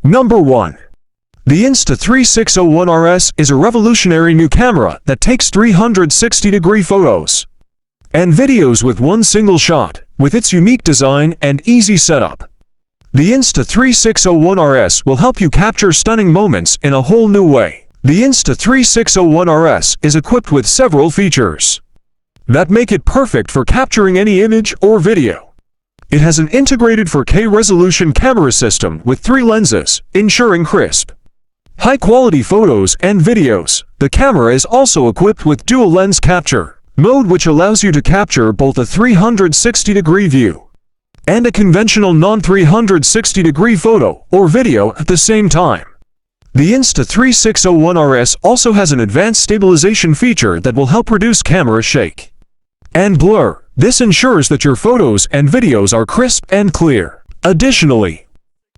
Number 1. The Insta360 One RS is a revolutionary new camera that takes 360-degree photos and videos with one single shot, with its unique design and easy setup. The Insta360 One RS will help you capture stunning moments in a whole new way. The Insta360 One RS is equipped with several features that make it perfect for capturing any image or video. It has an integrated 4K resolution camera system with 3 lenses, ensuring crisp, high-quality photos and videos. The camera is also equipped with dual lens capture mode, which allows you to capture both a 360-degree view and a conventional non-360-degree photo or video at the same time. The Insta360 One RS also has an advanced stabilization feature that will help reduce camera shake and blur. This ensures that your photos and videos are crisp and clear. Additionally,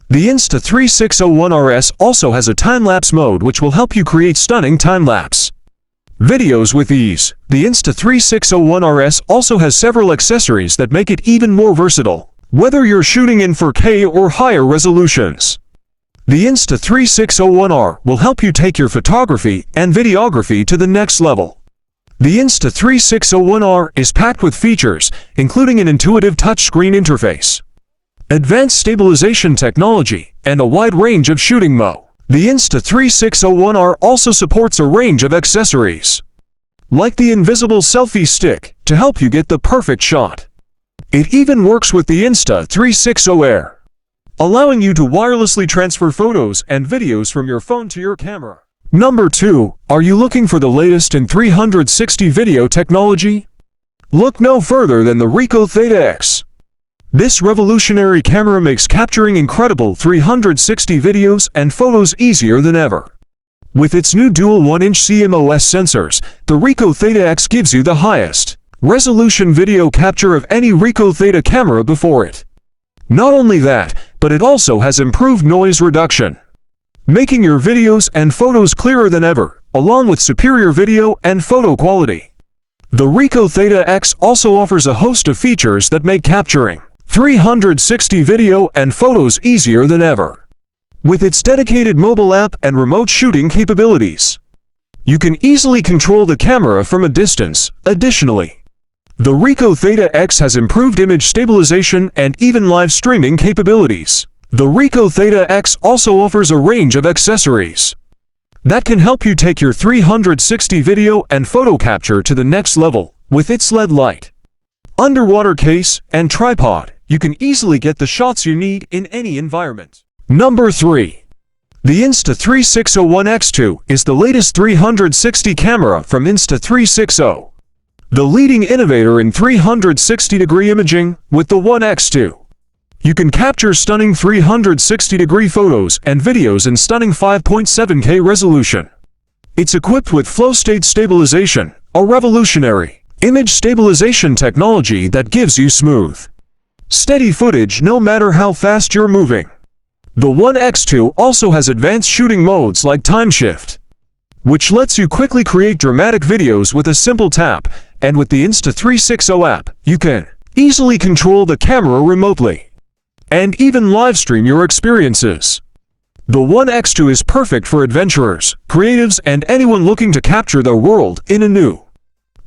the Insta360 One RS also has a time-lapse mode, which will help you create stunning time-lapse videos with ease. The Insta360 One RS also has several accessories that make it even more versatile, whether you're shooting in 4K or higher resolutions. The Insta360 One R will help you take your photography and videography to the next level. The Insta360 One R is packed with features, including an intuitive touchscreen interface, advanced stabilization technology, and a wide range of shooting mode. The Insta360 One R also supports a range of accessories, like the invisible selfie stick, to help you get the perfect shot. It even works with the Insta360 Air, allowing you to wirelessly transfer photos and videos from your phone to your camera. Number 2. Are you looking for the latest in 360 video technology? Look no further than the Ricoh Theta X. This revolutionary camera makes capturing incredible 360 videos and photos easier than ever. With its new dual 1-inch CMOS sensors, the Ricoh Theta X gives you the highest resolution video capture of any Ricoh Theta camera before it. Not only that, but it also has improved noise reduction, making your videos and photos clearer than ever, along with superior video and photo quality. The Ricoh Theta X also offers a host of features that make capturing 360 video and photos easier than ever. With its dedicated mobile app and remote shooting capabilities, you can easily control the camera from a distance. Additionally, the Ricoh Theta X has improved image stabilization and even live streaming capabilities. The Ricoh Theta X also offers a range of accessories that can help you take your 360 video and photo capture to the next level. With its LED light, underwater case, and tripod, you can easily get the shots you need in any environment. Number 3. The Insta360 One X2 is the latest 360 camera from Insta360, the leading innovator in 360-degree imaging. With the One X2, you can capture stunning 360-degree photos and videos in stunning 5.7K resolution. It's equipped with flow state stabilization, a revolutionary image stabilization technology that gives you smooth, steady footage no matter how fast you're moving. The One X2 also has advanced shooting modes like time shift, which lets you quickly create dramatic videos with a simple tap, and with the Insta360 app, you can easily control the camera remotely and even live stream your experiences. The One X2 is perfect for adventurers, creatives, and anyone looking to capture their world in a new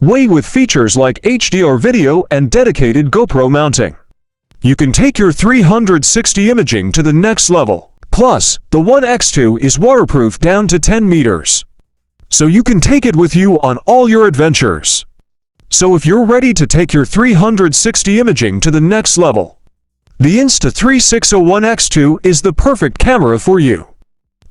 way. With features like HDR video and dedicated GoPro mounting, you can take your 360 imaging to the next level. Plus, the One X2 is waterproof down to 10 meters, so you can take it with you on all your adventures. So if you're ready to take your 360 imaging to the next level, the Insta360 One X2 is the perfect camera for you.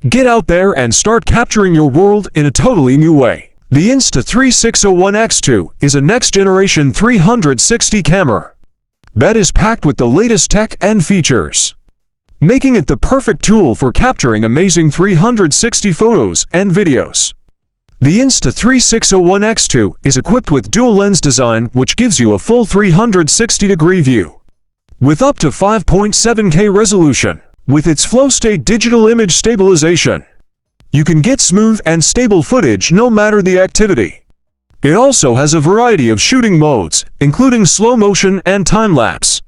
Get out there and start capturing your world in a totally new way. The Insta360 One X2 is a next-generation 360 camera that is packed with the latest tech and features, making it the perfect tool for capturing amazing 360 photos and videos. The Insta360 One X2 is equipped with dual lens design, which gives you a full 360-degree view with up to 5.7K resolution. With its flow state digital image stabilization, you can get smooth and stable footage no matter the activity. It also has a variety of shooting modes, including slow motion and time lapse,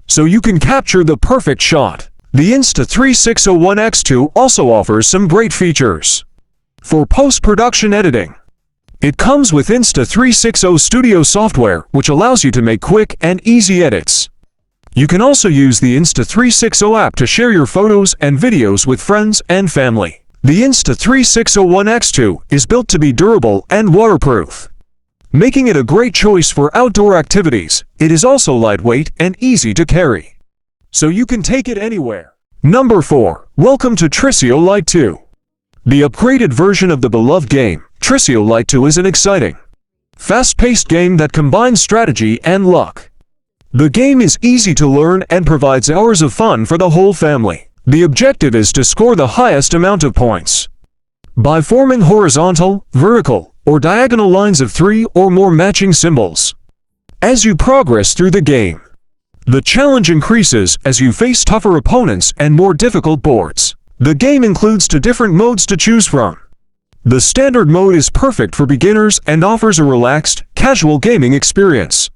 so you can capture the perfect shot. The Insta360 One X2 also offers some great features for post-production editing. It comes with Insta360 Studio software, which allows you to make quick and easy edits. You can also use the Insta360 app to share your photos and videos with friends and family. The Insta360 One X2 is built to be durable and waterproof, making it a great choice for outdoor activities. It is also lightweight and easy to carry, so you can take it anywhere. Number 4. Welcome to Trisio Lite 2. The upgraded version of the beloved game, Trisio Lite 2 is an exciting, fast-paced game that combines strategy and luck. The game is easy to learn and provides hours of fun for the whole family. The objective is to score the highest amount of points by forming horizontal, vertical, or diagonal lines of 3 or more matching symbols. As you progress through the game, the challenge increases as you face tougher opponents and more difficult boards. The game includes 2 different modes to choose from. The standard mode is perfect for beginners and offers a relaxed, casual gaming experience.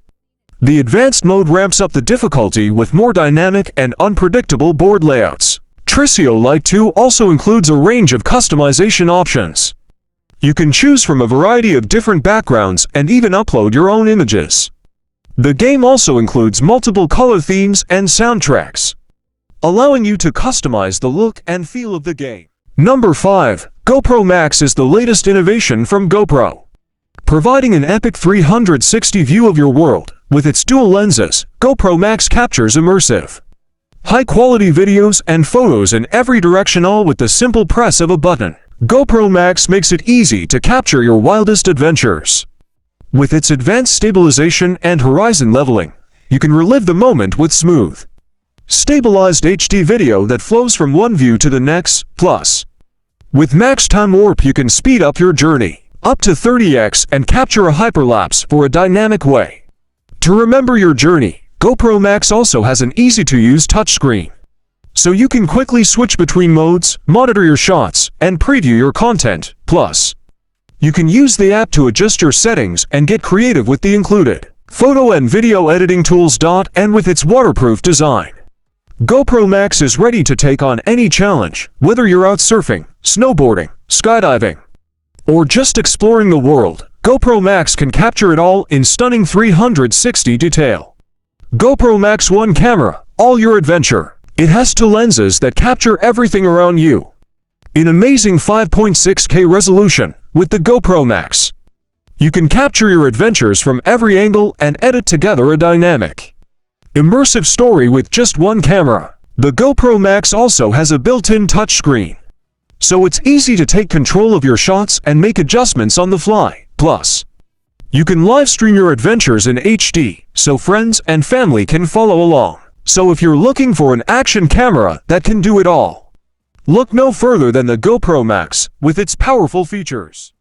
The advanced mode ramps up the difficulty with more dynamic and unpredictable board layouts. Trisio Lite 2 also includes a range of customization options. You can choose from a variety of different backgrounds and even upload your own images. The game also includes multiple color themes and soundtracks, allowing you to customize the look and feel of the game. Number 5. GoPro Max is the latest innovation from GoPro. Providing an epic 360 view of your world, with its dual lenses, GoPro Max captures immersive, high-quality videos and photos in every direction, all with the simple press of a button. GoPro Max makes it easy to capture your wildest adventures. With its advanced stabilization and horizon leveling, you can relive the moment with smooth, stabilized HD video that flows from one view to the next. Plus, with Max Time Warp you can speed up your journey up to 30x and capture a hyperlapse for a dynamic way to remember your journey. GoPro Max also has an easy-to-use touchscreen, so you can quickly switch between modes, monitor your shots, and preview your content. Plus, you can use the app to adjust your settings and get creative with the included photo and video editing tools. And with its waterproof design, GoPro Max is ready to take on any challenge, whether you're out surfing, snowboarding, skydiving, or just exploring the world. GoPro Max can capture it all in stunning 360 detail. GoPro Max One Camera, all your adventure. It has 2 lenses that capture everything around you in amazing 5.6K resolution. With the GoPro Max, you can capture your adventures from every angle and edit together a dynamic, immersive story with just one camera. The GoPro Max also has a built-in touchscreen, so it's easy to take control of your shots and make adjustments on the fly. Plus, you can live stream your adventures in HD, so friends and family can follow along. So if you're looking for an action camera that can do it all, look no further than the GoPro Max with its powerful features.